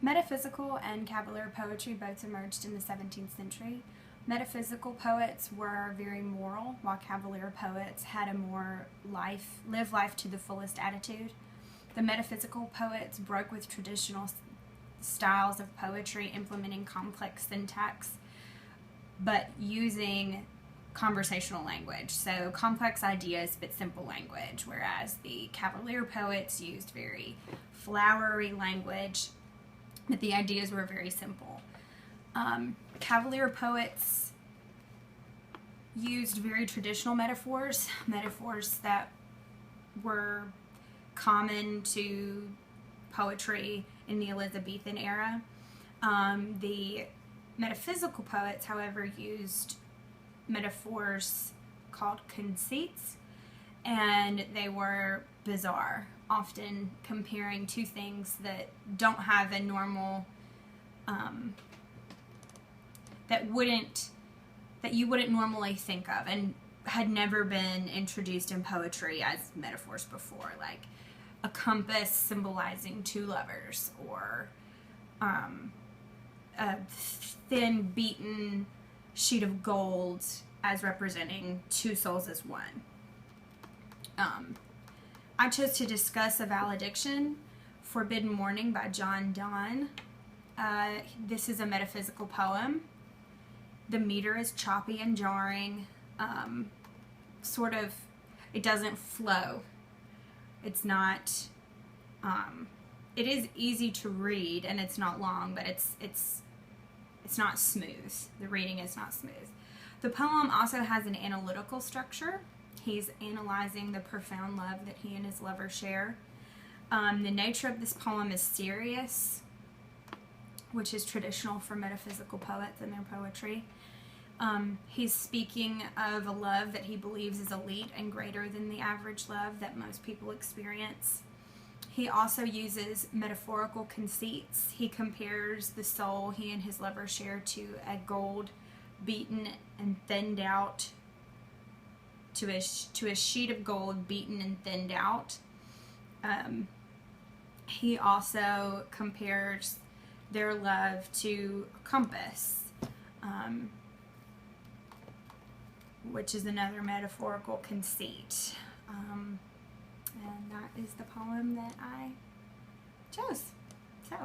Metaphysical and cavalier poetry both emerged in the 17th century. Metaphysical poets were very moral, while cavalier poets had a more live life to the fullest attitude. The metaphysical poets broke with traditional styles of poetry, implementing complex syntax, but using conversational language. So complex ideas but simple language, whereas the cavalier poets used very flowery language, but the ideas were very simple. Cavalier poets used very traditional metaphors that were common to poetry in the Elizabethan era. The metaphysical poets, however, used metaphors called conceits, and they were bizarre, often comparing two things that don't have a normal, that you wouldn't normally think of and had never been introduced in poetry as metaphors before, like a compass symbolizing two lovers, or a thin beaten sheet of gold as representing two souls as one. I chose to discuss A Valediction, Forbidden Morning by John Donne. This is a metaphysical poem. The meter is choppy and jarring. It doesn't flow. It's not, it is easy to read, and it's not long, but it's not smooth. The reading is not smooth. The poem also has an analytical structure. He's analyzing the profound love that he and his lover share. The nature of this poem is serious, which is traditional for metaphysical poets and their poetry. He's speaking of a love that he believes is elite and greater than the average love that most people experience. He also uses metaphorical conceits. He compares the soul he and his lover share to a gold beaten and thinned out, to a sheet of gold beaten and thinned out. He also compares their love to a compass, which is another metaphorical conceit. And that is the poem that I chose. So.